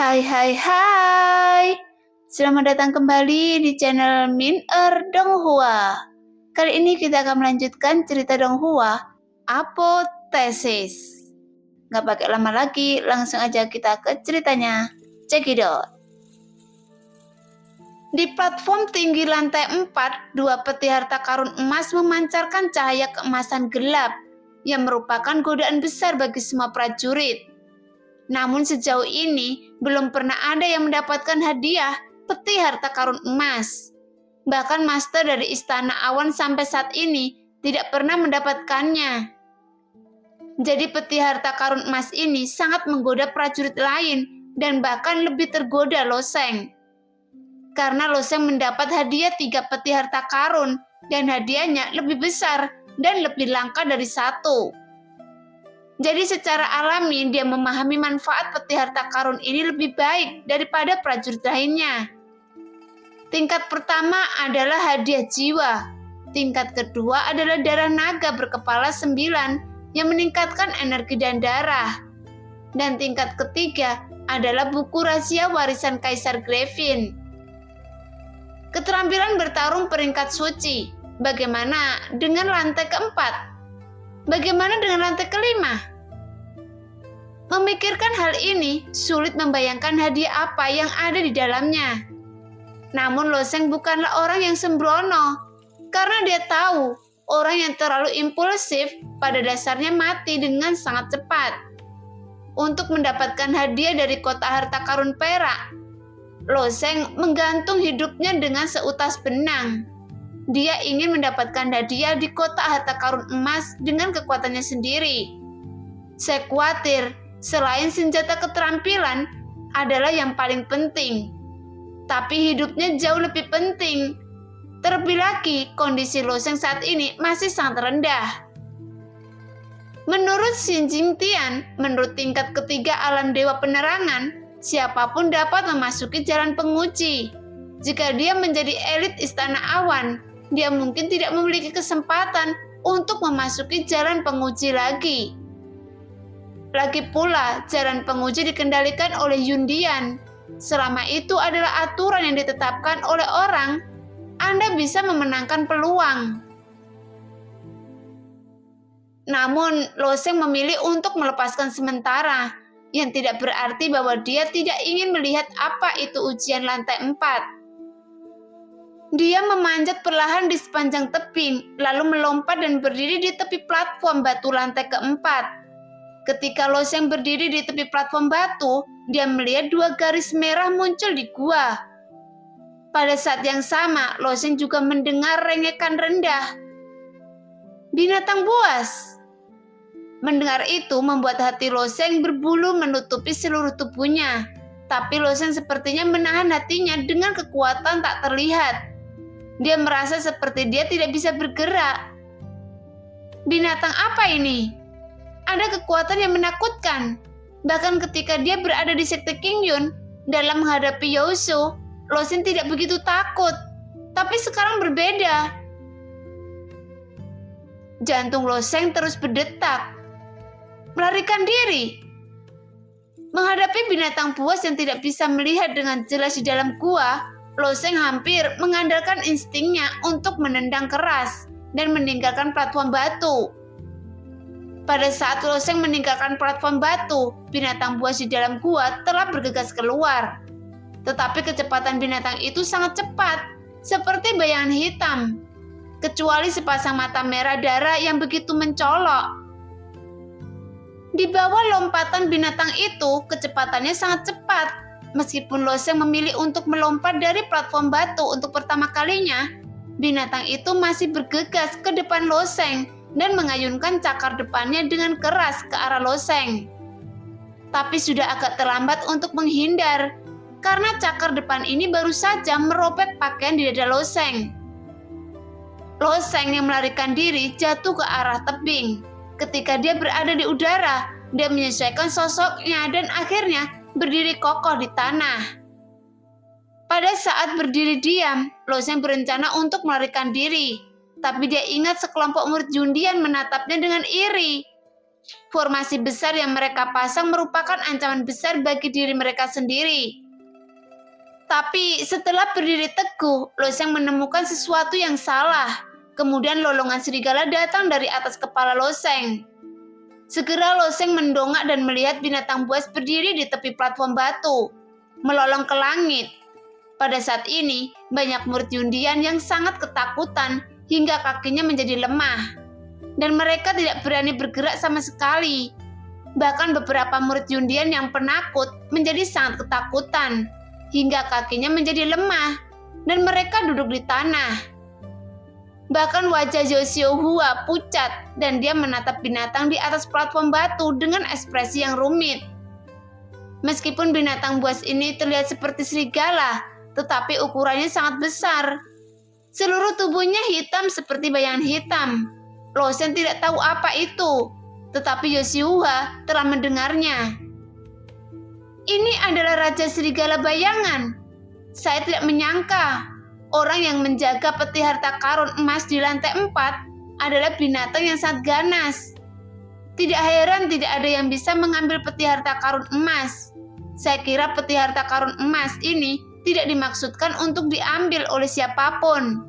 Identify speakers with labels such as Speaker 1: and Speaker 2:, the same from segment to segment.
Speaker 1: Hai hai hai. Selamat datang kembali di channel Min Donghua. Kali ini kita akan melanjutkan cerita Donghua, Apotesis. Nggak pakai lama lagi, langsung aja kita ke ceritanya. Check it out. Di platform tinggi lantai 4, dua peti harta karun emas memancarkan cahaya keemasan gelap yang merupakan godaan besar bagi semua prajurit. Namun sejauh ini belum pernah ada yang mendapatkan hadiah peti harta karun emas. Bahkan master dari Istana Awan sampai saat ini tidak pernah mendapatkannya. Jadi peti harta karun emas ini sangat menggoda prajurit lain dan bahkan lebih tergoda Loseng. Karena Loseng mendapat hadiah 3 peti harta karun dan hadiahnya lebih besar dan lebih langka dari 1. Jadi secara alami dia memahami manfaat peti harta karun ini lebih baik daripada prajurit lainnya. Tingkat pertama adalah hadiah jiwa. Tingkat kedua adalah darah naga berkepala 9 yang meningkatkan energi dan darah. Dan tingkat ketiga adalah buku rahasia warisan Kaisar Grevin. Keterampilan bertarung peringkat suci. Bagaimana dengan lantai keempat? Bagaimana dengan lantai kelima? Memikirkan hal ini, sulit membayangkan hadiah apa yang ada di dalamnya. Namun Loseng bukanlah orang yang sembrono, karena dia tahu orang yang terlalu impulsif pada dasarnya mati dengan sangat cepat. Untuk mendapatkan hadiah dari kota harta karun perak, Loseng menggantung hidupnya dengan seutas benang. Dia ingin mendapatkan hadiah di kota harta karun emas dengan kekuatannya sendiri. Saya khawatir selain senjata keterampilan adalah yang paling penting. Tapi hidupnya jauh lebih penting. Terlebih lagi, kondisi Loseng saat ini masih sangat rendah. Menurut Xin Jingtian, menurut tingkat ketiga alam dewa penerangan, siapapun dapat memasuki jalan penguji. Jika dia menjadi elit Istana Awan, dia mungkin tidak memiliki kesempatan untuk memasuki jalan penguji lagi. Lagi pula, jalan penguji dikendalikan oleh Yundian. Selama itu adalah aturan yang ditetapkan oleh orang, Anda bisa memenangkan peluang. Namun, Loseng memilih untuk melepaskan sementara, yang tidak berarti bahwa dia tidak ingin melihat apa itu ujian lantai 4. Dia memanjat perlahan di sepanjang tebing, lalu melompat dan berdiri di tepi platform batu lantai keempat. Ketika Loseng berdiri di tepi platform batu, dia melihat 2 garis merah muncul di gua. Pada saat yang sama, Loseng juga mendengar rengekan rendah. Binatang buas. Mendengar itu membuat hati Loseng berbulu menutupi seluruh tubuhnya. Tapi Loseng sepertinya menahan hatinya dengan kekuatan tak terlihat. Dia merasa seperti dia tidak bisa bergerak. Binatang apa ini? Ada kekuatan yang menakutkan. Bahkan ketika dia berada di sekte Qingyun dalam menghadapi Yousu, Loseng tidak begitu takut. Tapi sekarang berbeda. Jantung Loseng terus berdetak. Melarikan diri. Menghadapi binatang buas yang tidak bisa melihat dengan jelas di dalam gua, Loseng hampir mengandalkan instingnya untuk menendang keras dan meninggalkan platform batu. Pada saat Loseng meninggalkan platform batu, binatang buas di dalam gua telah bergegas keluar. Tetapi kecepatan binatang itu sangat cepat, seperti bayangan hitam. Kecuali sepasang mata merah darah yang begitu mencolok. Di bawah lompatan binatang itu, kecepatannya sangat cepat. Meskipun Loseng memilih untuk melompat dari platform batu untuk pertama kalinya, binatang itu masih bergegas ke depan Loseng dan mengayunkan cakar depannya dengan keras ke arah Loseng. Tapi sudah agak terlambat untuk menghindar, karena cakar depan ini baru saja merobek pakaian di dada Loseng. Loseng yang melarikan diri jatuh ke arah tebing. Ketika dia berada di udara, dia menyesuaikan sosoknya dan akhirnya berdiri kokoh di tanah. Pada saat berdiri diam, Loseng berencana untuk melarikan diri. Tapi dia ingat sekelompok murid Yundian menatapnya dengan iri. Formasi besar yang mereka pasang merupakan ancaman besar bagi diri mereka sendiri. Tapi setelah berdiri teguh, Loseng menemukan sesuatu yang salah. Kemudian lolongan serigala datang dari atas kepala Loseng. Segera Loseng mendongak dan melihat binatang buas berdiri di tepi platform batu, melolong ke langit. Pada saat ini, banyak murid Yundian yang sangat ketakutan hingga kakinya menjadi lemah. Dan mereka tidak berani bergerak sama sekali. Bahkan beberapa murid Yundian yang penakut menjadi sangat ketakutan, hingga kakinya menjadi lemah, dan mereka duduk di tanah. Bahkan wajah Yoshihua pucat, dan dia menatap binatang di atas platform batu dengan ekspresi yang rumit. Meskipun binatang buas ini terlihat seperti serigala, tetapi ukurannya sangat besar. Seluruh tubuhnya hitam seperti bayangan hitam. Loseng tidak tahu apa itu, tetapi Yoshihua telah mendengarnya. Ini adalah Raja Serigala Bayangan. Saya tidak menyangka orang yang menjaga peti harta karun emas di lantai 4 adalah binatang yang sangat ganas. Tidak heran tidak ada yang bisa mengambil peti harta karun emas. Saya kira peti harta karun emas ini tidak dimaksudkan untuk diambil oleh siapapun,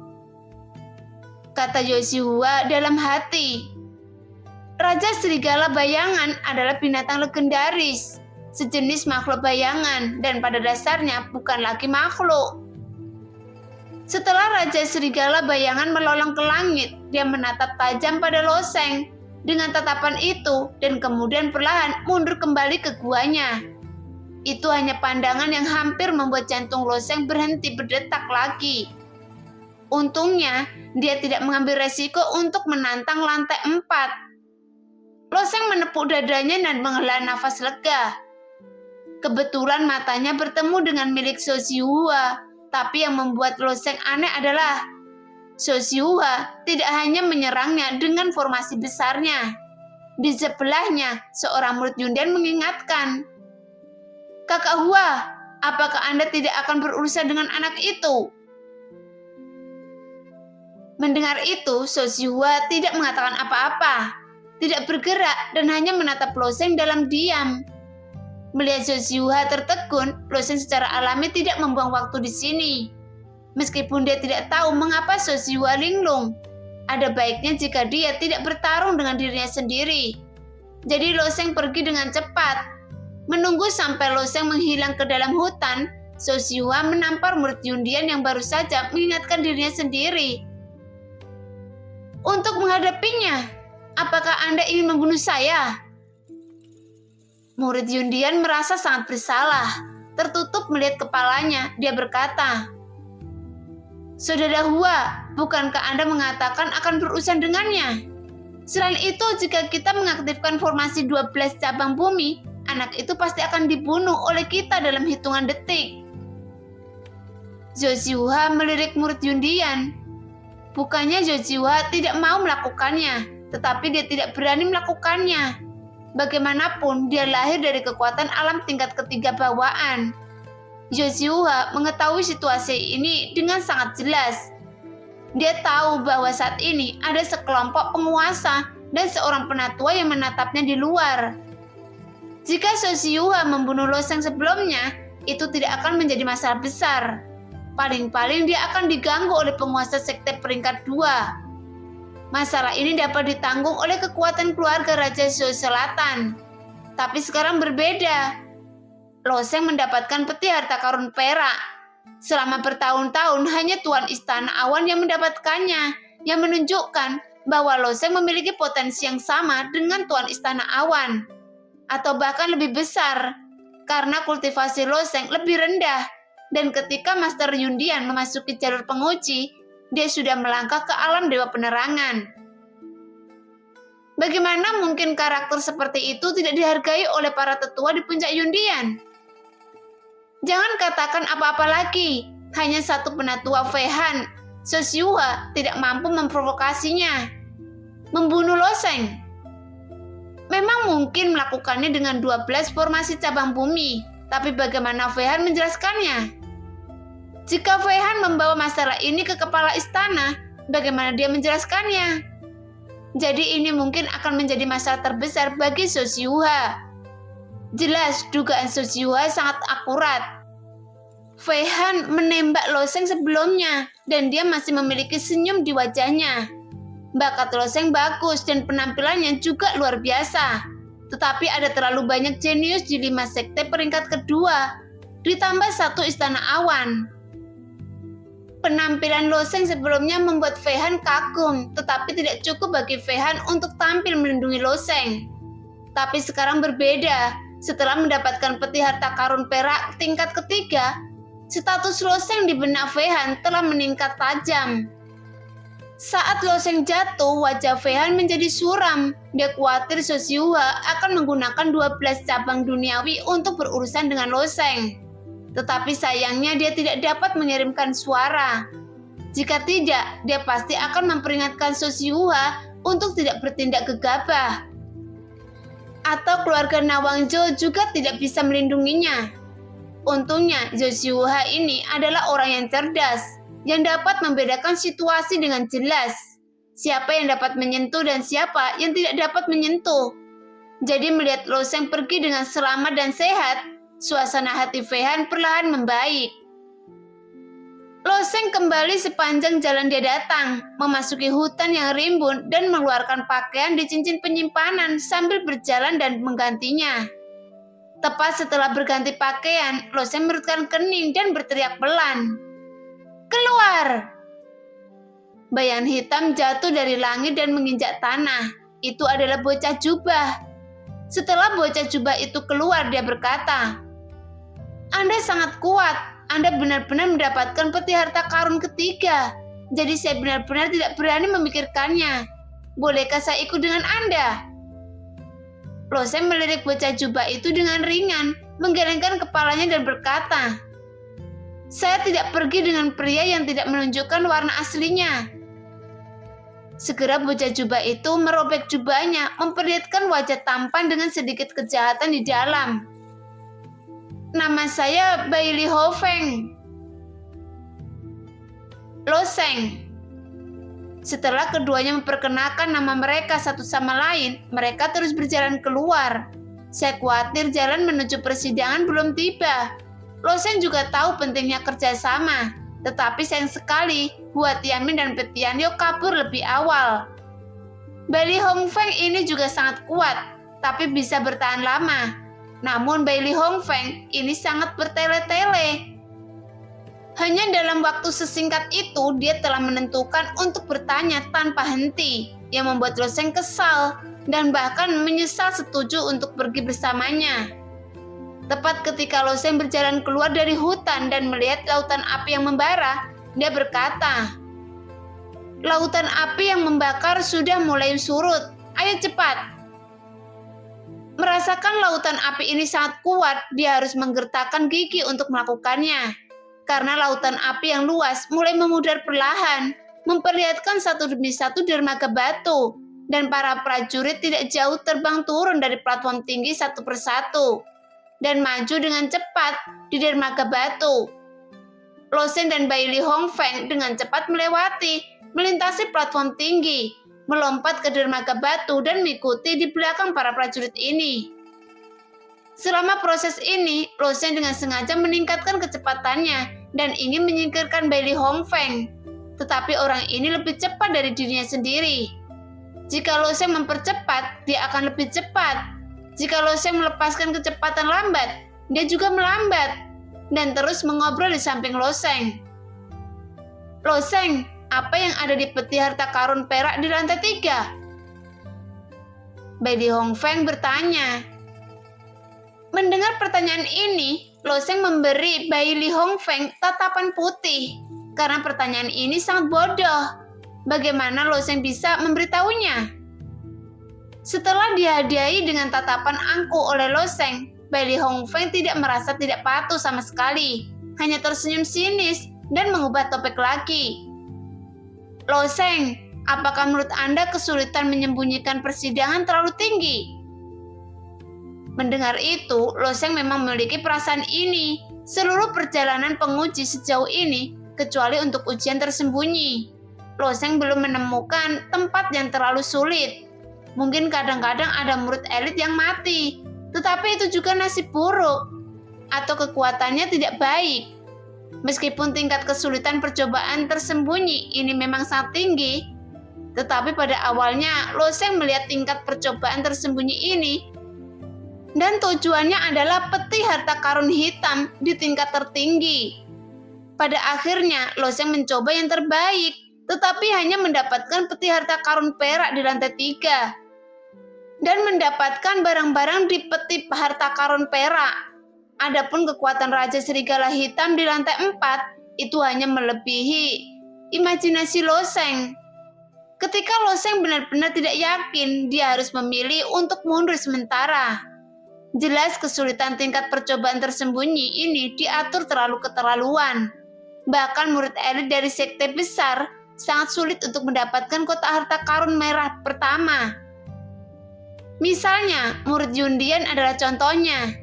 Speaker 1: kata Yoshihua dalam hati. Raja Serigala Bayangan adalah binatang legendaris, sejenis makhluk bayangan, dan pada dasarnya bukan lagi makhluk. Setelah Raja Serigala Bayangan melolong ke langit, dia menatap tajam pada Loseng dengan tatapan itu dan kemudian perlahan mundur kembali ke guanya. Itu hanya pandangan yang hampir membuat jantung Loseng berhenti berdetak lagi. Untungnya, dia tidak mengambil resiko untuk menantang lantai 4. Loseng menepuk dadanya dan menghela nafas lega. Kebetulan matanya bertemu dengan milik Yoshihua, tapi yang membuat Loseng aneh adalah Yoshihua tidak hanya menyerangnya dengan formasi besarnya. Di sebelahnya, seorang murid Yundian mengingatkan, "Kakak Hua, apakah Anda tidak akan berurusan dengan anak itu?" Mendengar itu, Yoshihua tidak mengatakan apa-apa, tidak bergerak dan hanya menatap Loseng dalam diam. Melihat Yoshihua tertegun, Loseng secara alami tidak membuang waktu di sini. Meskipun dia tidak tahu mengapa Yoshihua linglung, ada baiknya jika dia tidak bertarung dengan dirinya sendiri. Jadi Loseng pergi dengan cepat. Menunggu sampai Loseng menghilang ke dalam hutan, Yoshihua menampar murid Yundian yang baru saja mengingatkan dirinya sendiri. "Untuk menghadapinya, apakah Anda ingin membunuh saya?" Murid Yundian merasa sangat bersalah. Tertutup melihat kepalanya, dia berkata, "Saudara Hua, bukankah Anda mengatakan akan berurusan dengannya? Selain itu, jika kita mengaktifkan formasi 12 cabang bumi, anak itu pasti akan dibunuh oleh kita dalam hitungan detik." Yoshihua melirik murid Yundian. Bukannya Yoshihua tidak mau melakukannya, tetapi dia tidak berani melakukannya. Bagaimanapun, dia lahir dari kekuatan alam tingkat ketiga bawaan. Yoshihua mengetahui situasi ini dengan sangat jelas. Dia tahu bahwa saat ini ada sekelompok penguasa dan seorang penatua yang menatapnya di luar. Jika Yoshihua membunuh Loseng sebelumnya, itu tidak akan menjadi masalah besar. Paling-paling dia akan diganggu oleh penguasa sekte peringkat 2. Masalah ini dapat ditanggung oleh kekuatan keluarga Raja Zhou Selatan. Tapi sekarang berbeda. Loseng mendapatkan peti harta karun perak. Selama bertahun-tahun hanya Tuan Istana Awan yang mendapatkannya, yang menunjukkan bahwa Loseng memiliki potensi yang sama dengan Tuan Istana Awan, atau bahkan lebih besar, karena kultivasi Loseng lebih rendah, dan ketika Master Yundian memasuki jalur penguji, dia sudah melangkah ke alam Dewa Penerangan. Bagaimana mungkin karakter seperti itu tidak dihargai oleh para tetua di puncak Yundian? Jangan katakan apa-apa lagi, hanya satu penatua Fehan, Yoshihua, tidak mampu memprovokasinya. Membunuh Loseng. Memang mungkin melakukannya dengan 12 formasi cabang bumi, tapi bagaimana Fehan menjelaskannya? Jika Fehan membawa masalah ini ke kepala istana, bagaimana dia menjelaskannya? Jadi ini mungkin akan menjadi masalah terbesar bagi Sosyuha. Jelas, dugaan Sosyuha sangat akurat. Wei Han menembak Lo Sheng sebelumnya, dan dia masih memiliki senyum di wajahnya. Bakat Lo Sheng bagus dan penampilannya juga luar biasa. Tetapi ada terlalu banyak jenius di 5 sekte peringkat kedua, ditambah 1 istana awan. Penampilan Lo Sheng sebelumnya membuat Wei Han kagum, tetapi tidak cukup bagi Wei Han untuk tampil melindungi Lo Sheng. Tapi sekarang berbeda. Setelah mendapatkan peti harta karun perak tingkat ketiga, status Lo Sheng di benak Wei Han telah meningkat tajam. Saat Lo Sheng jatuh, wajah Wei Han menjadi suram. Dia khawatir Sosyuha akan menggunakan 12 cabang duniawi untuk berurusan dengan Lo Sheng. Tetapi sayangnya dia tidak dapat mengirimkan suara. Jika tidak, dia pasti akan memperingatkan Sosyuha untuk tidak bertindak gegabah. Atau keluarga Nawangjo juga tidak bisa melindunginya. Untungnya, Sosyuha ini adalah orang yang cerdas, yang dapat membedakan situasi dengan jelas. Siapa yang dapat menyentuh dan siapa yang tidak dapat menyentuh. Jadi melihat Lo Sheng pergi dengan selamat dan sehat, suasana hati Wei Han perlahan membaik. Lo Sheng kembali sepanjang jalan dia datang, memasuki hutan yang rimbun dan mengeluarkan pakaian di cincin penyimpanan sambil berjalan dan menggantinya. Tepat setelah berganti pakaian, Lo Sheng mengerutkan kening dan berteriak pelan. Keluar! Bayangan hitam jatuh dari langit dan menginjak tanah. Itu adalah bocah jubah. Setelah bocah jubah itu keluar, dia berkata, Anda sangat kuat. Anda benar-benar mendapatkan peti harta karun ketiga. Jadi saya benar-benar tidak berani memikirkannya. Bolehkah saya ikut dengan Anda? Lo Sheng melirik bocah jubah itu dengan ringan, menggelengkan kepalanya dan berkata, Saya tidak pergi dengan pria yang tidak menunjukkan warna aslinya. Segera bocah jubah itu merobek jubahnya, memperlihatkan wajah tampan dengan sedikit kejahatan di dalam. Nama saya Bai Li Ho Feng. Lo Sheng. Setelah keduanya memperkenalkan nama mereka satu sama lain, mereka terus berjalan keluar. Saya khawatir jalan menuju persidangan belum tiba. Lo Sheng juga tahu pentingnya kerjasama, tetapi sayang sekali, Hua Tianmin dan Petianio kabur lebih awal. Bai Li Hong Feng ini juga sangat kuat, tapi bisa bertahan lama. Namun Bai Li Hong Feng ini sangat bertele-tele. Hanya dalam waktu sesingkat itu, dia telah menentukan untuk bertanya tanpa henti, yang membuat Lo Sheng kesal dan bahkan menyesal setuju untuk pergi bersamanya. Tepat ketika Lo Sheng berjalan keluar dari hutan dan melihat lautan api yang membara, dia berkata, Lautan api yang membakar sudah mulai surut, ayo cepat. Merasakan lautan api ini sangat kuat, dia harus menggertakkan gigi untuk melakukannya. Karena lautan api yang luas mulai memudar perlahan, memperlihatkan satu demi satu dermaga batu, dan para prajurit tidak jauh terbang turun dari platform tinggi satu persatu, dan maju dengan cepat di dermaga batu. Lo Sheng dan Bai Li Hong Feng dengan cepat melintasi platform tinggi, melompat ke dermaga batu dan mengikuti di belakang para prajurit ini. Selama proses ini, Lo Sheng dengan sengaja meningkatkan kecepatannya dan ingin menyingkirkan Bai Li Hong Feng. Tetapi orang ini lebih cepat dari dirinya sendiri. Jika Lo Sheng mempercepat, dia akan lebih cepat. Jika Lo Sheng melepaskan kecepatan lambat, dia juga melambat dan terus mengobrol di samping Lo Sheng. Lo Sheng, apa yang ada di peti harta karun perak di lantai 3? Bai Li Hong Feng bertanya. Mendengar pertanyaan ini, Lo Sheng memberi Bai Li Hong Feng tatapan putih karena pertanyaan ini sangat bodoh. Bagaimana Lo Sheng bisa memberitahunya? Setelah dihadiahi dengan tatapan angkuh oleh Lo Sheng, Bai Li Hong Feng tidak merasa tidak patuh sama sekali, hanya tersenyum sinis dan mengubah topik lagi. Lo Sheng, apakah menurut Anda kesulitan menyembunyikan persidangan terlalu tinggi? Mendengar itu, Lo Sheng memang memiliki perasaan ini. Seluruh perjalanan penguji sejauh ini, kecuali untuk ujian tersembunyi. Lo Sheng belum menemukan tempat yang terlalu sulit. Mungkin kadang-kadang ada murid elit yang mati, tetapi itu juga nasib buruk, atau kekuatannya tidak baik. Meskipun tingkat kesulitan percobaan tersembunyi ini memang sangat tinggi, tetapi pada awalnya Lo Sheng melihat tingkat percobaan tersembunyi ini, dan tujuannya adalah peti harta karun hitam di tingkat tertinggi. Pada akhirnya Lo Sheng mencoba yang terbaik, tetapi hanya mendapatkan peti harta karun perak di lantai 3 dan mendapatkan barang-barang di peti harta karun perak. Adapun kekuatan Raja Serigala Hitam di lantai 4 itu hanya melebihi imajinasi Lo Sheng. Ketika Lo Sheng benar-benar tidak yakin, dia harus memilih untuk mundur sementara. Jelas kesulitan tingkat percobaan tersembunyi ini diatur terlalu keterlaluan. Bahkan murid elit dari sekte besar sangat sulit untuk mendapatkan kotak harta karun merah pertama. Misalnya, murid Yundian adalah contohnya.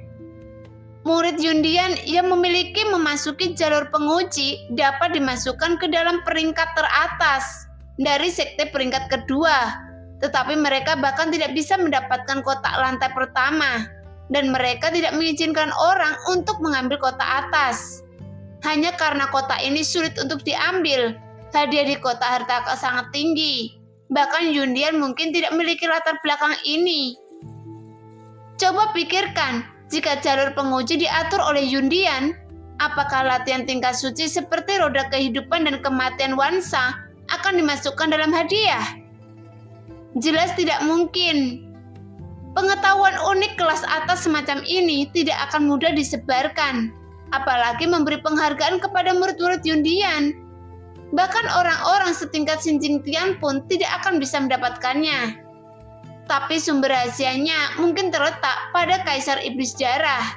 Speaker 1: Murid Yundian yang memasuki jalur penguji dapat dimasukkan ke dalam peringkat teratas dari sekte peringkat kedua, tetapi mereka bahkan tidak bisa mendapatkan kotak lantai pertama, dan mereka tidak mengizinkan orang untuk mengambil kotak atas. Hanya karena kotak ini sulit untuk diambil, hadiah di kotak harta sangat tinggi. Bahkan Yundian mungkin tidak memiliki latar belakang ini. Coba pikirkan, jika jalur penguji diatur oleh Yundian, apakah latihan tingkat suci seperti roda kehidupan dan kematian Wansa akan dimasukkan dalam hadiah? Jelas tidak mungkin. Pengetahuan unik kelas atas semacam ini tidak akan mudah disebarkan, apalagi memberi penghargaan kepada murid-murid Yundian. Bahkan orang-orang setingkat Xin Jingtian pun tidak akan bisa mendapatkannya. Tapi sumber rahasianya mungkin terletak pada Kaisar Iblis Darah.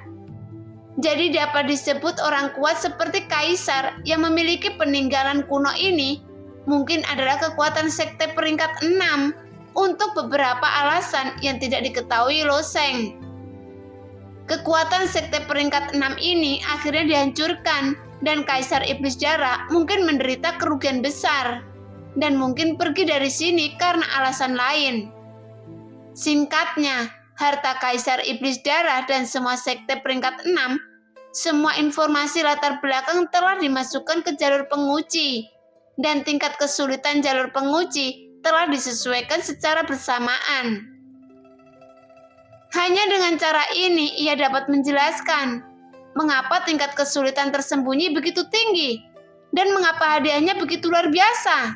Speaker 1: Jadi dapat disebut orang kuat seperti Kaisar yang memiliki peninggalan kuno ini mungkin adalah kekuatan sekte peringkat 6 untuk beberapa alasan yang tidak diketahui Lo Sheng. Kekuatan sekte peringkat 6 ini akhirnya dihancurkan, dan Kaisar Iblis Darah mungkin menderita kerugian besar dan mungkin pergi dari sini karena alasan lain. Singkatnya, harta Kaisar Iblis Darah dan semua sekte peringkat 6, semua informasi latar belakang telah dimasukkan ke jalur penguji, dan tingkat kesulitan jalur penguji telah disesuaikan secara bersamaan. Hanya dengan cara ini ia dapat menjelaskan mengapa tingkat kesulitan tersembunyi begitu tinggi dan mengapa hadiahnya begitu luar biasa.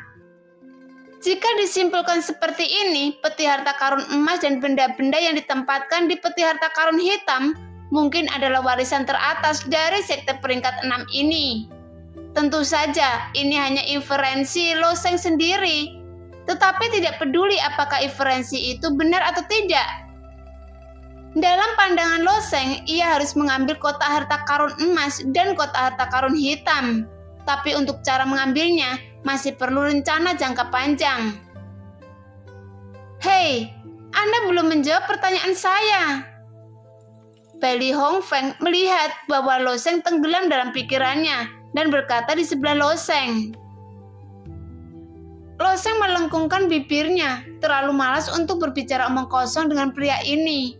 Speaker 1: Jika disimpulkan seperti ini, peti harta karun emas dan benda-benda yang ditempatkan di peti harta karun hitam mungkin adalah warisan teratas dari sekte peringkat 6 ini. Tentu saja ini hanya inferensi Lo Sheng sendiri, tetapi tidak peduli apakah inferensi itu benar atau tidak. Dalam pandangan Lo Sheng, ia harus mengambil kotak harta karun emas dan kotak harta karun hitam. Tapi untuk cara mengambilnya, masih perlu rencana jangka panjang. Hei, Anda belum menjawab pertanyaan saya. Bai Li Hongfeng melihat bahwa Lo Sheng tenggelam dalam pikirannya dan berkata di sebelah Lo Sheng. Lo Sheng melengkungkan bibirnya, terlalu malas untuk berbicara omong kosong dengan pria ini,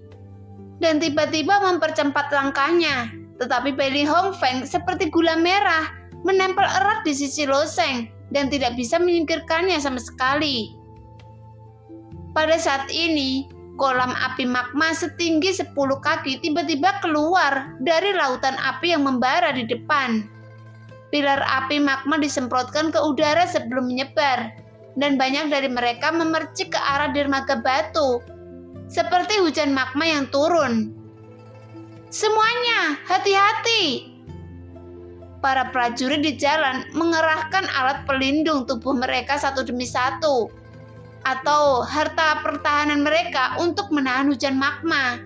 Speaker 1: dan tiba-tiba mempercepat langkahnya. Tetapi Bai Li Hongfeng seperti gula merah menempel erat di sisi Lo Sheng dan tidak bisa menyingkirkannya sama sekali. Pada saat ini, kolam api magma setinggi 10 kaki tiba-tiba keluar dari lautan api yang membara di depan. Pilar api magma disemprotkan ke udara sebelum menyebar, dan banyak dari mereka memercik ke arah dermaga batu, seperti hujan magma yang turun. Semuanya, hati-hati! Para prajurit di jalan mengerahkan alat pelindung tubuh mereka satu demi satu, atau harta pertahanan mereka untuk menahan hujan magma.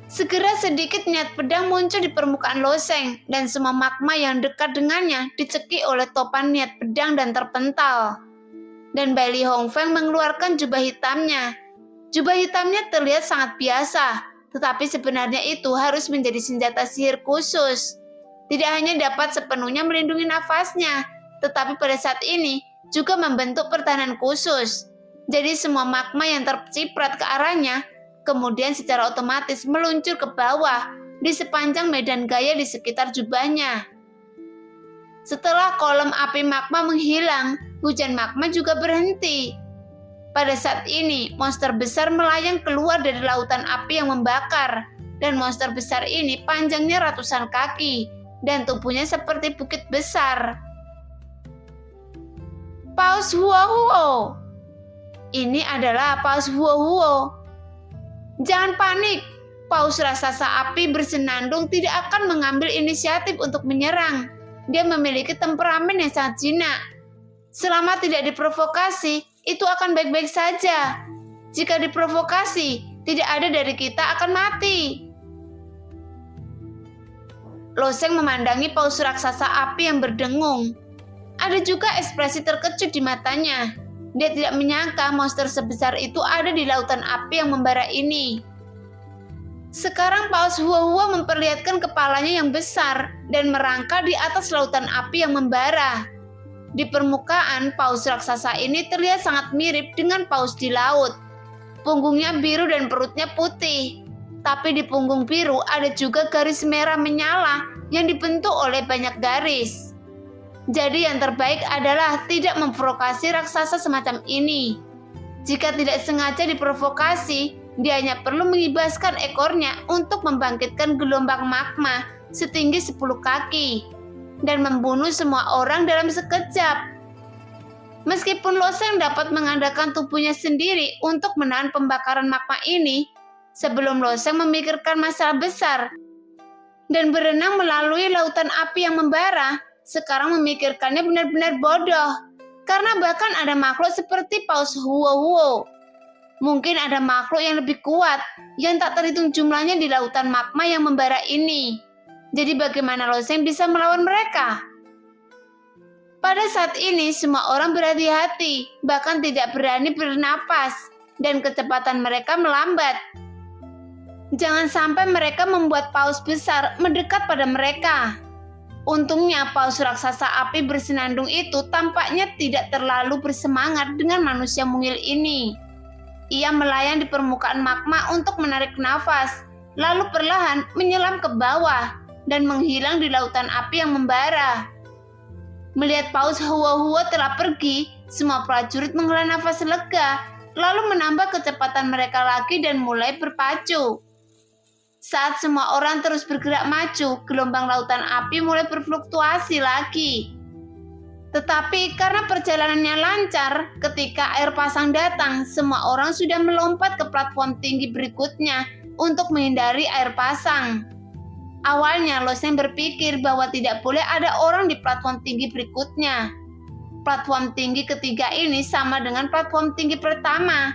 Speaker 1: Segera sedikit niat pedang muncul di permukaan Lo Sheng, dan semua magma yang dekat dengannya dicekik oleh topan niat pedang dan terpental. Dan Bai Li Hongfeng mengeluarkan jubah hitamnya. Jubah hitamnya terlihat sangat biasa, tetapi sebenarnya itu harus menjadi senjata sihir khusus. Tidak hanya dapat sepenuhnya melindungi nafasnya, tetapi pada saat ini juga membentuk pertahanan khusus. Jadi semua magma yang terciprat ke arahnya kemudian secara otomatis meluncur ke bawah di sepanjang medan gaya di sekitar jubahnya. Setelah kolom api magma menghilang, hujan magma juga berhenti. Pada saat ini, monster besar melayang keluar dari lautan api yang membakar, dan monster besar ini panjangnya ratusan kaki, dan tubuhnya seperti bukit besar. Paus Huo-Huo. Ini adalah Paus Huo-Huo. Jangan panik, Paus raksasa api bersenandung tidak akan mengambil inisiatif untuk menyerang. Dia memiliki temperamen yang sangat jinak. Selama tidak diprovokasi, itu akan baik-baik saja. Jika diprovokasi, tidak ada dari kita akan mati. Lo Sheng memandangi paus raksasa api yang berdengung. Ada juga ekspresi terkejut di matanya. Dia tidak menyangka monster sebesar itu ada di lautan api yang membara ini. Sekarang Paus Huo-Huo memperlihatkan kepalanya yang besar dan merangkak di atas lautan api yang membara. Di permukaan, paus raksasa ini terlihat sangat mirip dengan paus di laut. Punggungnya biru dan perutnya putih. Tapi di punggung biru ada juga garis merah menyala yang dibentuk oleh banyak garis. Jadi yang terbaik adalah tidak memprovokasi raksasa semacam ini. Jika tidak sengaja diprovokasi, dia hanya perlu mengibaskan ekornya untuk membangkitkan gelombang magma setinggi 10 kaki dan membunuh semua orang dalam sekejap. Meskipun Lo Sheng dapat mengandalkan tubuhnya sendiri untuk menahan pembakaran magma ini, sebelum Lo Sheng memikirkan masalah besar dan berenang melalui lautan api yang membara, sekarang memikirkannya benar-benar bodoh. Karena bahkan ada makhluk seperti Paus Huo-Huo. Mungkin ada makhluk yang lebih kuat, yang tak terhitung jumlahnya di lautan magma yang membara ini. Jadi bagaimana Lo Sheng bisa melawan mereka? Pada saat ini semua orang berhati-hati, bahkan tidak berani bernapas, dan kecepatan mereka melambat. Jangan sampai mereka membuat paus besar mendekat pada mereka. Untungnya paus raksasa api bersenandung itu tampaknya tidak terlalu bersemangat dengan manusia mungil ini. Ia melayang di permukaan magma untuk menarik nafas, lalu perlahan menyelam ke bawah dan menghilang di lautan api yang membara. Melihat paus Huo-Huo telah pergi, semua prajurit menghela nafas lega, lalu menambah kecepatan mereka lagi dan mulai berpacu. Saat semua orang terus bergerak maju, gelombang lautan api mulai berfluktuasi lagi. Tetapi karena perjalanannya lancar, ketika air pasang datang, semua orang sudah melompat ke platform tinggi berikutnya untuk menghindari air pasang. Awalnya Lo Sheng berpikir bahwa tidak boleh ada orang di platform tinggi berikutnya. Platform tinggi ketiga ini sama dengan platform tinggi pertama.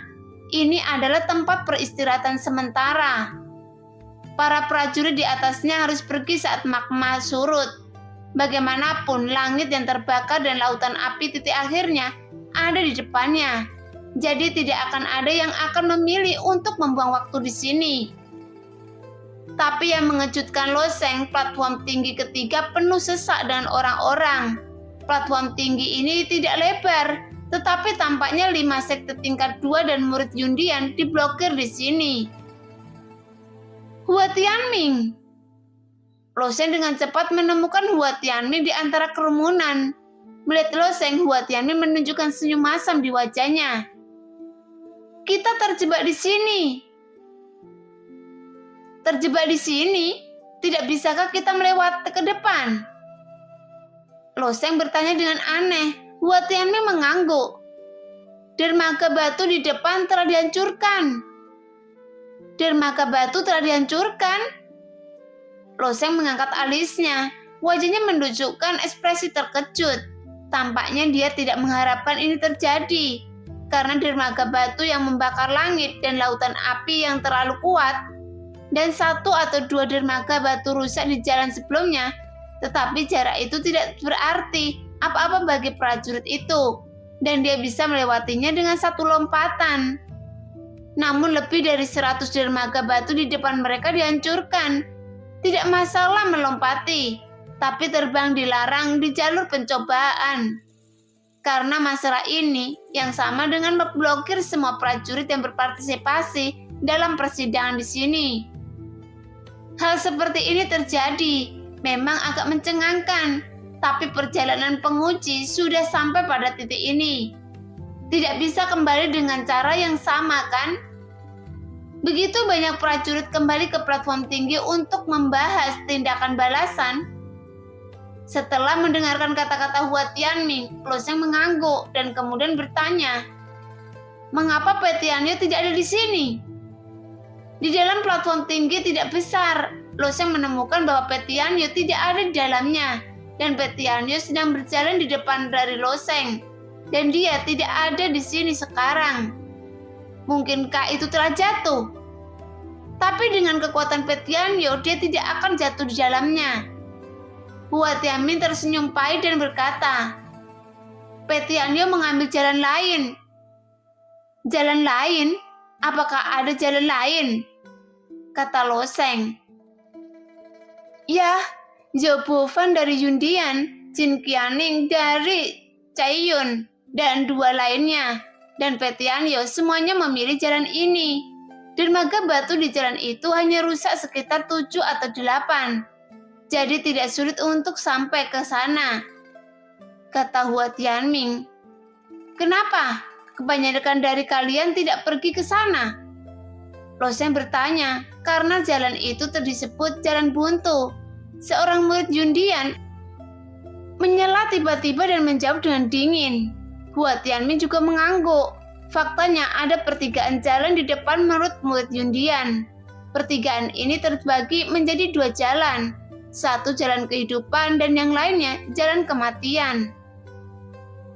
Speaker 1: Ini adalah tempat peristirahatan sementara. Para prajurit di atasnya harus pergi saat magma surut. Bagaimanapun, langit yang terbakar dan lautan api titik akhirnya ada di depannya. Jadi tidak akan ada yang akan memilih untuk membuang waktu di sini. Tapi yang mengejutkan Lo Sheng, platform tinggi ketiga penuh sesak dengan orang-orang. Platform tinggi ini tidak lebar, tetapi tampaknya 5 sekte tingkat 2 dan murid Yundian diblokir di sini. Hua Tianming. Lo Sheng dengan cepat menemukan Hua Tianming di antara kerumunan. Melihat Lo Sheng, Hua Tianming menunjukkan senyum masam di wajahnya. Kita terjebak di sini. Terjebak di sini? Tidak bisakah kita melewati ke depan? Lo Sheng bertanya dengan aneh. Hua Tianming mengangguk. Dermaga batu di depan telah dihancurkan. Dermaga batu telah dihancurkan? Lo Sheng mengangkat alisnya. Wajahnya menunjukkan ekspresi terkejut. Tampaknya dia tidak mengharapkan ini terjadi. Karena dermaga batu yang membakar langit dan lautan api yang terlalu kuat, dan 1 atau 2 dermaga batu rusak di jalan sebelumnya, tetapi jarak itu tidak berarti apa-apa bagi prajurit itu, dan dia bisa melewatinya dengan 1 lompatan. Namun lebih dari 100 dermaga batu di depan mereka dihancurkan. Tidak masalah melompati, tapi terbang dilarang di jalur pencobaan. Karena masalah ini yang sama dengan memblokir semua prajurit yang berpartisipasi dalam persidangan di sini. Hal seperti ini terjadi, memang agak mencengangkan, tapi perjalanan penguji sudah sampai pada titik ini. Tidak bisa kembali dengan cara yang sama, kan? Begitu banyak prajurit kembali ke platform tinggi untuk membahas tindakan balasan. Setelah mendengarkan kata-kata Hua Tianming, Lo Sheng mengangguk dan kemudian bertanya, "Mengapa Pe Tianyu tidak ada di sini?" Di dalam platform tinggi tidak besar, Lo Sheng menemukan bahwa Pe Tianyu tidak ada di dalamnya, dan Pe Tianyu sedang berjalan di depan dari Lo Sheng, dan dia tidak ada di sini sekarang. Mungkinkah itu telah jatuh? Tapi dengan kekuatan Pe Tianyu, dia tidak akan jatuh di dalamnya. Hua Tianming tersenyum pahit dan berkata, "Pe Tianyu mengambil jalan lain." "Jalan lain? Apakah ada jalan lain?" kata Lo Sheng. "Ya, Zhou Bufan dari Yundian, Jin Qianing dari Caiyun, dan dua lainnya, dan Pe Tianyu semuanya memilih jalan ini. Dermaga batu di jalan itu hanya rusak sekitar 7 atau 8. Jadi tidak sulit untuk sampai ke sana," kata Hua Tianming. "Kenapa kebanyakan dari kalian tidak pergi ke sana?" Lo Sheng bertanya, "Karena jalan itu disebut jalan buntu." Seorang murid Yundian menyela tiba-tiba dan menjawab dengan dingin. Hua Tianming juga mengangguk. Faktanya ada pertigaan jalan di depan menurut murid Yundian. Pertigaan ini terbagi menjadi 2 jalan. Satu jalan kehidupan dan yang lainnya jalan kematian.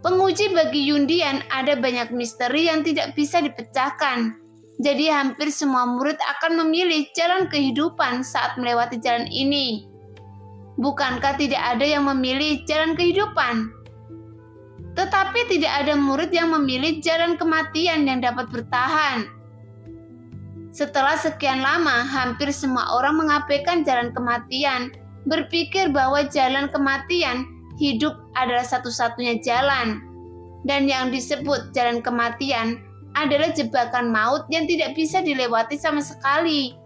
Speaker 1: Penguji bagi Yundian ada banyak misteri yang tidak bisa dipecahkan. Jadi hampir semua murid akan memilih jalan kehidupan saat melewati jalan ini. Bukankah tidak ada yang memilih jalan kehidupan? Tetapi tidak ada murid yang memilih jalan kematian yang dapat bertahan. Setelah sekian lama, hampir semua orang mengabaikan jalan kematian, berpikir bahwa jalan kematian hidup adalah satu-satunya jalan. Dan yang disebut jalan kematian adalah jebakan maut yang tidak bisa dilewati sama sekali.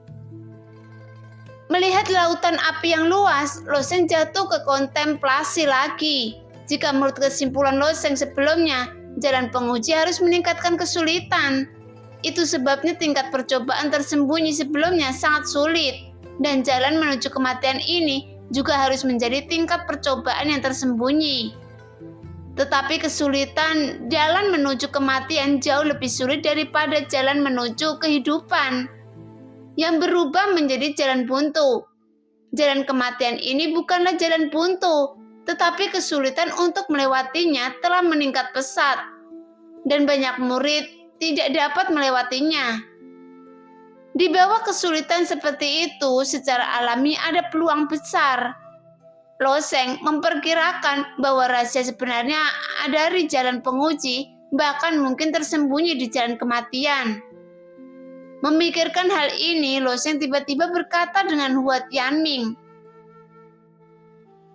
Speaker 1: Melihat lautan api yang luas, Lo Sheng jatuh ke kontemplasi lagi. Jika menurut kesimpulan Lo Sheng sebelumnya, jalan penguji harus meningkatkan kesulitan. Itu sebabnya tingkat percobaan tersembunyi sebelumnya sangat sulit. Dan jalan menuju kematian ini juga harus menjadi tingkat percobaan yang tersembunyi. Tetapi kesulitan jalan menuju kematian jauh lebih sulit daripada jalan menuju kehidupan yang berubah menjadi jalan buntu. Jalan kematian ini bukanlah jalan buntu, tetapi kesulitan untuk melewatinya telah meningkat pesat, dan banyak murid tidak dapat melewatinya. Di bawah kesulitan seperti itu, secara alami ada peluang besar. Lo Sheng memperkirakan bahwa rahasia sebenarnya dari jalan penguji, bahkan mungkin tersembunyi di jalan kematian. Memikirkan hal ini, Lo Sheng tiba-tiba berkata dengan Hua Tianming,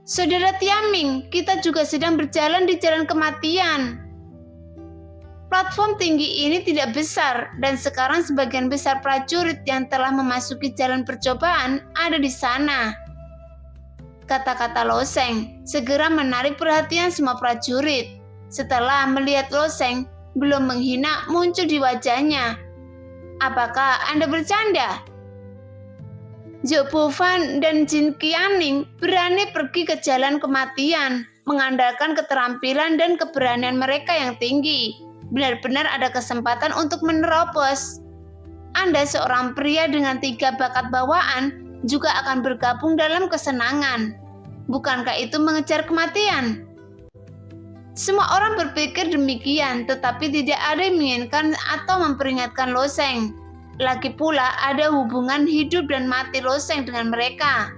Speaker 1: "Saudara Tianming, kita juga sedang berjalan di jalan kematian. Platform tinggi ini tidak besar, dan sekarang sebagian besar prajurit yang telah memasuki jalan percobaan ada di sana." Kata-kata Lo Sheng segera menarik perhatian semua prajurit. Setelah melihat Lo Sheng belum menghina muncul di wajahnya. "Apakah Anda bercanda?" Zhou Bufan dan Jin Qianing berani pergi ke jalan kematian, mengandalkan keterampilan dan keberanian mereka yang tinggi. Benar-benar ada kesempatan untuk menerobos. Anda seorang pria dengan 3 bakat bawaan juga akan bergabung dalam kesenangan. Bukankah itu mengejar kematian? Semua orang berpikir demikian, tetapi tidak ada yang menginginkan atau memperingatkan Lo Sheng. Lagi pula ada hubungan hidup dan mati Lo Sheng dengan mereka.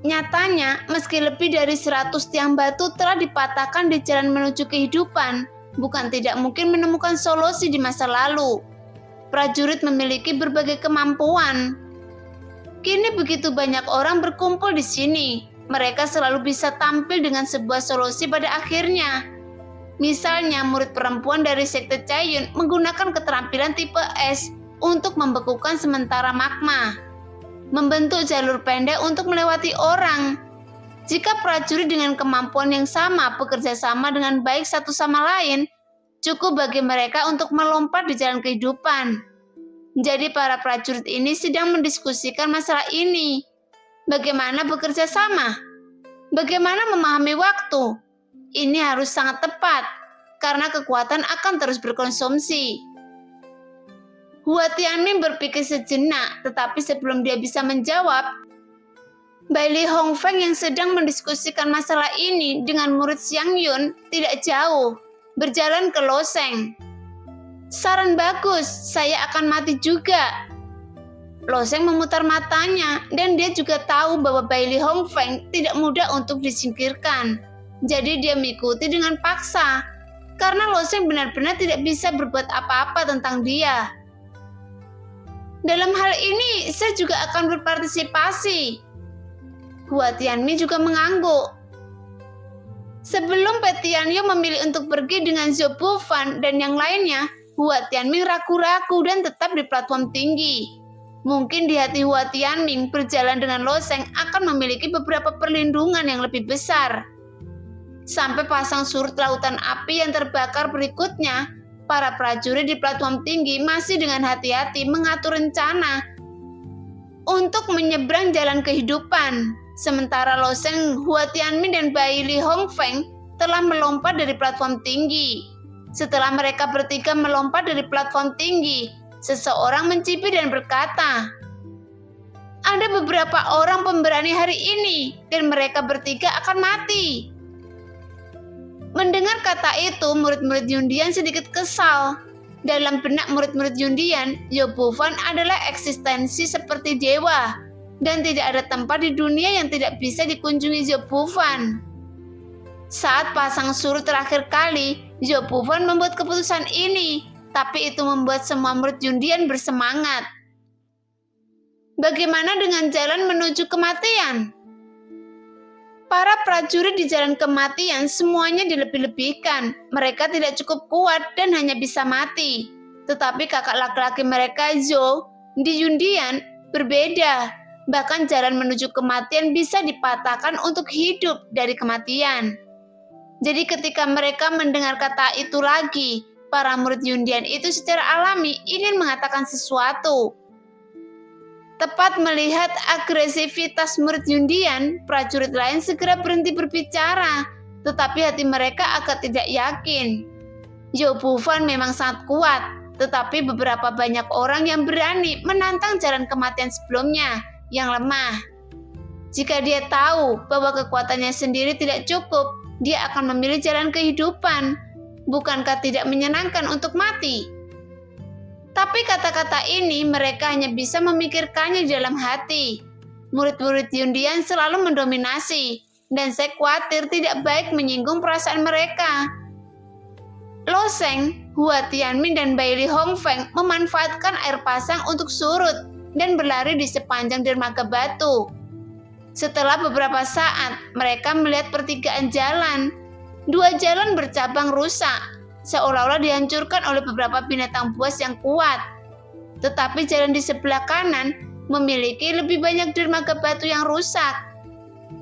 Speaker 1: Nyatanya, meski lebih dari 100 tiang batu telah dipatahkan di jalan menuju kehidupan, bukan tidak mungkin menemukan solusi di masa lalu. Prajurit memiliki berbagai kemampuan. Kini begitu banyak orang berkumpul di sini. Mereka selalu bisa tampil dengan sebuah solusi pada akhirnya. Misalnya, murid perempuan dari sekte Cayun menggunakan keterampilan tipe S untuk membekukan sementara magma, membentuk jalur pendek untuk melewati orang. Jika prajurit dengan kemampuan yang sama bekerja sama dengan baik satu sama lain, cukup bagi mereka untuk melompat di jalan kehidupan. Jadi para prajurit ini sedang mendiskusikan masalah ini. Bagaimana bekerja sama? Bagaimana memahami waktu? Ini harus sangat tepat, karena kekuatan akan terus berkonsumsi. Hua Tianmin berpikir sejenak, tetapi sebelum dia bisa menjawab, Bai Li Hongfeng yang sedang mendiskusikan masalah ini dengan murid Xiang Yun tidak jauh, berjalan ke Loseng. Saran bagus, saya akan mati juga. Loseng memutar matanya, dan dia juga tahu bahwa Bai Li Hongfeng tidak mudah untuk disingkirkan. Jadi dia mengikuti dengan paksa, karena Loseng benar-benar tidak bisa berbuat apa-apa tentang dia. Dalam hal ini, saya juga akan berpartisipasi. Hua Tianmin juga mengangguk. Sebelum Pei Tianyu memilih untuk pergi dengan Zhou Bufan dan yang lainnya, Hua Tianmin ragu-ragu dan tetap di platform tinggi. Mungkin di hati Hua Tianmin, berjalan dengan Loseng akan memiliki beberapa perlindungan yang lebih besar. Sampai pasang surut lautan api yang terbakar berikutnya, para prajurit di platform tinggi masih dengan hati-hati mengatur rencana untuk menyeberang jalan kehidupan. Sementara Loseng, Hua Tianmin, dan Bai Li Hongfeng telah melompat dari platform tinggi. Setelah mereka bertiga melompat dari platform tinggi, seseorang mencibir dan berkata, "Ada beberapa orang pemberani hari ini, dan mereka bertiga akan mati." Mendengar kata itu, murid-murid Yundian sedikit kesal. Dalam benak murid-murid Yundian, Zhou Bufan adalah eksistensi seperti dewa, dan tidak ada tempat di dunia yang tidak bisa dikunjungi Zhou Bufan. Saat pasang surut terakhir kali, Zhou Bufan membuat keputusan ini, tapi itu membuat semua murid Yundian bersemangat. Bagaimana dengan jalan menuju kematian? Para prajurit di jalan kematian semuanya dilebih-lebihkan. Mereka tidak cukup kuat dan hanya bisa mati. Tetapi kakak laki-laki mereka, Zhou, di Yundian berbeda. Bahkan jalan menuju kematian bisa dipatahkan untuk hidup dari kematian. Jadi ketika mereka mendengar kata itu lagi, para murid Yundian itu secara alami ingin mengatakan sesuatu. Tepat melihat agresivitas murid Yundian, prajurit lain segera berhenti berbicara, tetapi hati mereka agak tidak yakin. Zhou Bufan memang sangat kuat, tetapi beberapa banyak orang yang berani menantang jalan kematian sebelumnya yang lemah. Jika dia tahu bahwa kekuatannya sendiri tidak cukup, dia akan memilih jalan kehidupan. Bukankah tidak menyenangkan untuk mati? Tapi kata-kata ini mereka hanya bisa memikirkannya di dalam hati. Murid-murid Yundian selalu mendominasi, dan saya khawatir tidak baik menyinggung perasaan mereka. Loseng, Hua Tianmin, dan Bai Li Hongfeng memanfaatkan air pasang untuk surut dan berlari di sepanjang dermaga batu. Setelah beberapa saat, mereka melihat pertigaan jalan. Dua jalan bercabang rusak, seolah-olah dihancurkan oleh beberapa binatang buas yang kuat. Tetapi jalan di sebelah kanan memiliki lebih banyak dermaga batu yang rusak.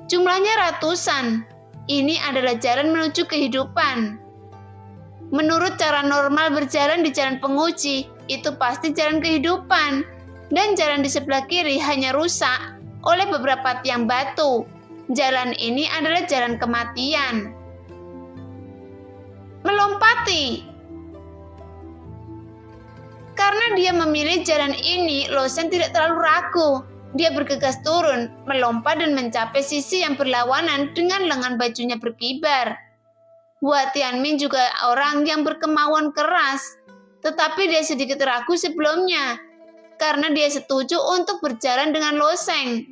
Speaker 1: Jumlahnya ratusan. Ini adalah jalan menuju kehidupan. Menurut cara normal berjalan di jalan penguji, itu pasti jalan kehidupan. Dan jalan di sebelah kiri hanya rusak oleh beberapa tiang batu. Jalan ini adalah jalan kematian. Melompati. Karena dia memilih jalan ini, Loseng tidak terlalu ragu. Dia bergegas turun, melompat dan mencapai sisi yang berlawanan dengan lengan bajunya berkibar. Hua Tianmin juga orang yang berkemauan keras, tetapi dia sedikit ragu sebelumnya, karena dia setuju untuk berjalan dengan Loseng.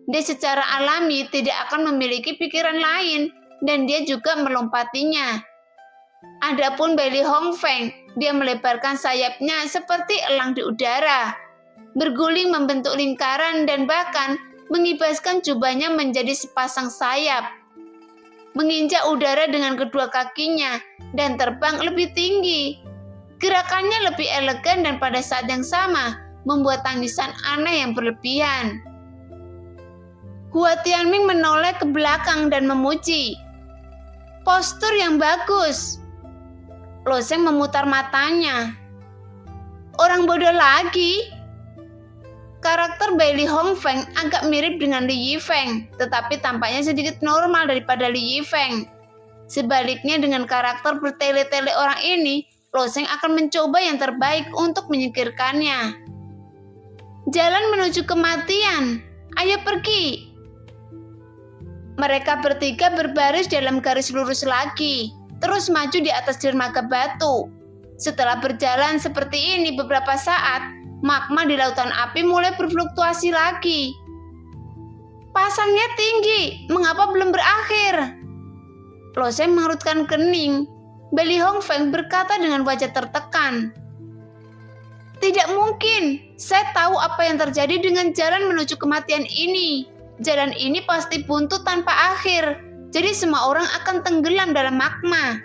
Speaker 1: Dia secara alami tidak akan memiliki pikiran lain, dan dia juga melompatinya. Adapun Bai Li Hongfeng, dia melebarkan sayapnya seperti elang di udara, berguling membentuk lingkaran dan bahkan mengibaskan jubahnya menjadi sepasang sayap. menginjak udara dengan kedua kakinya, dan terbang lebih tinggi. Gerakannya lebih elegan dan pada saat yang sama membuat tangisan aneh yang berlebihan. Hua Tianming menoleh ke belakang dan memuji. Postur yang bagus. Lo Sheng memutar matanya. Orang bodoh lagi. Karakter Bai Li Hongfeng agak mirip dengan Li Yifeng, tetapi tampaknya sedikit normal daripada Li Yifeng. Sebaliknya dengan karakter bertele-tele orang ini, Lo Sheng akan mencoba yang terbaik untuk menyingkirkannya. Jalan menuju kematian. Ayo pergi. Mereka bertiga berbaris dalam garis lurus lagi, terus maju di atas dermaga batu. Setelah berjalan seperti ini beberapa saat, magma di lautan api mulai berfluktuasi lagi. Pasangnya tinggi, mengapa belum berakhir? Lo Sheng mengerutkan kening. Bai Li Hongfeng berkata dengan wajah tertekan. Tidak mungkin, saya tahu apa yang terjadi dengan jalan menuju kematian ini. Jalan ini pasti buntu tanpa akhir, jadi semua orang akan tenggelam dalam magma.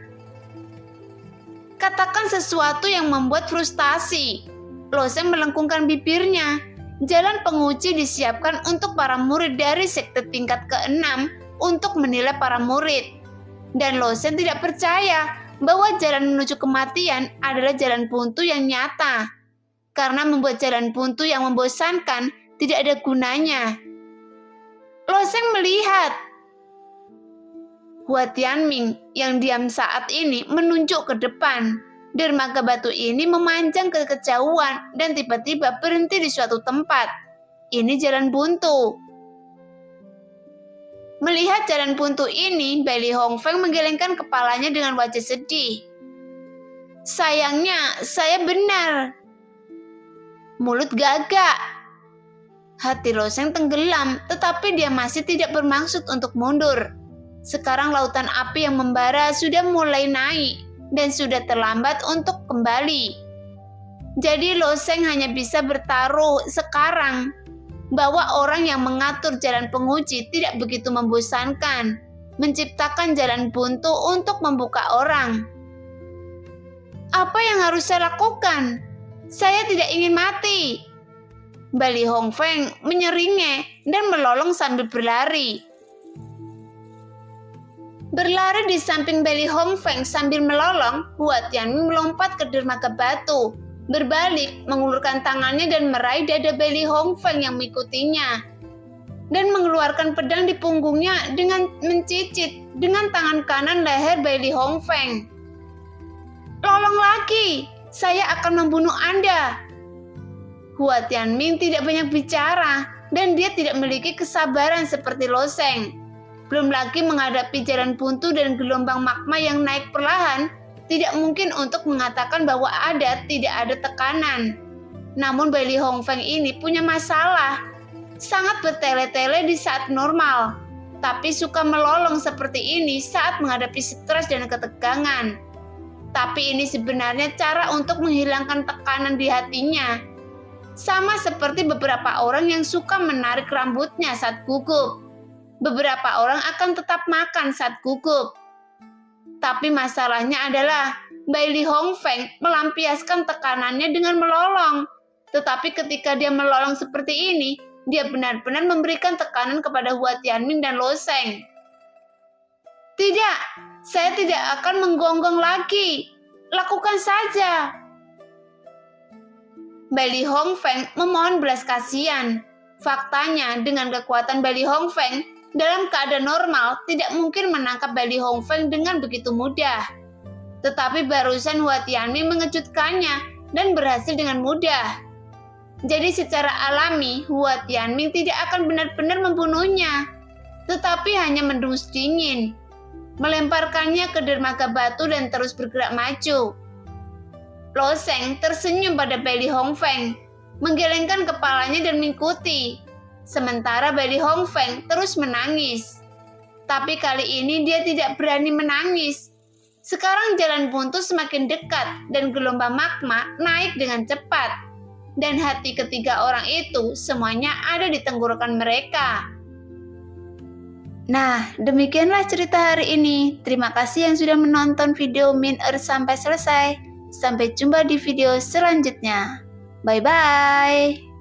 Speaker 1: Katakan sesuatu yang membuat frustasi. Lo Sheng melengkungkan bibirnya. Jalan penguji disiapkan untuk para murid dari sekte tingkat ke-6 untuk menilai para murid. Dan Lo Sheng tidak percaya bahwa jalan menuju kematian adalah jalan buntu yang nyata. Karena membuat jalan buntu yang membosankan tidak ada gunanya. Lo Sheng melihat Hua Tianming yang diam saat ini menunjuk ke depan. Dermaga batu ini memanjang ke kejauhan dan tiba-tiba berhenti di suatu tempat. Ini jalan buntu. Melihat jalan buntu ini, Bai Li Hongfeng menggelengkan kepalanya dengan wajah sedih. Sayangnya, saya benar. Mulut gagak. Hati Lo Sheng tenggelam, tetapi dia masih tidak bermaksud untuk mundur. Sekarang lautan api yang membara sudah mulai naik dan sudah terlambat untuk kembali. Jadi Lo Sheng hanya bisa bertaruh sekarang bahwa orang yang mengatur jalan penguji tidak begitu membosankan, menciptakan jalan buntu untuk membuka orang. Apa yang harus saya lakukan? Saya tidak ingin mati. Bai Li Hongfeng menyeringai dan melolong sambil berlari. Berlari di samping Bai Li Hongfeng sambil melolong, Hua Tianming melompat ke dermaga batu, berbalik, mengulurkan tangannya dan meraih dada Bai Li Hongfeng yang mengikutinya, dan mengeluarkan pedang di punggungnya dengan mencicit dengan tangan kanan leher Bai Li Hongfeng. Lolong lagi, saya akan membunuh Anda. Hua Tianming tidak banyak bicara dan dia tidak memiliki kesabaran seperti Lo Sheng. Belum lagi menghadapi jalan buntu dan gelombang magma yang naik perlahan, tidak mungkin untuk mengatakan bahwa tidak ada tekanan. Namun Bai Li Hongfeng ini punya masalah. Sangat bertele-tele di saat normal, tapi suka melolong seperti ini saat menghadapi stres dan ketegangan. Tapi ini sebenarnya cara untuk menghilangkan tekanan di hatinya. Sama seperti beberapa orang yang suka menarik rambutnya saat gugup. Beberapa orang akan tetap makan saat gugup. Tapi masalahnya adalah Bai Li Hongfeng melampiaskan tekanannya dengan melolong. Tetapi ketika dia melolong seperti ini, dia benar-benar memberikan tekanan kepada Hua Tianming dan Lo Sheng. Tidak, saya tidak akan menggonggong lagi. Lakukan saja. Bai Li Hongfeng memohon belas kasihan. Faktanya, dengan kekuatan Bai Li Hongfeng, dalam keadaan normal tidak mungkin menangkap Bai Li Hongfeng dengan begitu mudah. Tetapi barusan Hua Tianming mengejutkannya dan berhasil dengan mudah. Jadi secara alami, Hua Tianming tidak akan benar-benar membunuhnya, tetapi hanya mendengus dingin, melemparkannya ke dermaga batu dan terus bergerak maju. Lo Sheng tersenyum pada Bai Li Hongfeng, menggelengkan kepalanya dan mengikuti. Sementara Bai Li Hongfeng terus menangis. Tapi kali ini dia tidak berani menangis. Sekarang jalan buntu semakin dekat dan gelombang magma naik dengan cepat. Dan hati ketiga orang itu semuanya ada di tenggorokan mereka. Nah, demikianlah cerita hari ini. Terima kasih yang sudah menonton video Min Earth sampai selesai. Sampai jumpa di video selanjutnya. Bye-bye.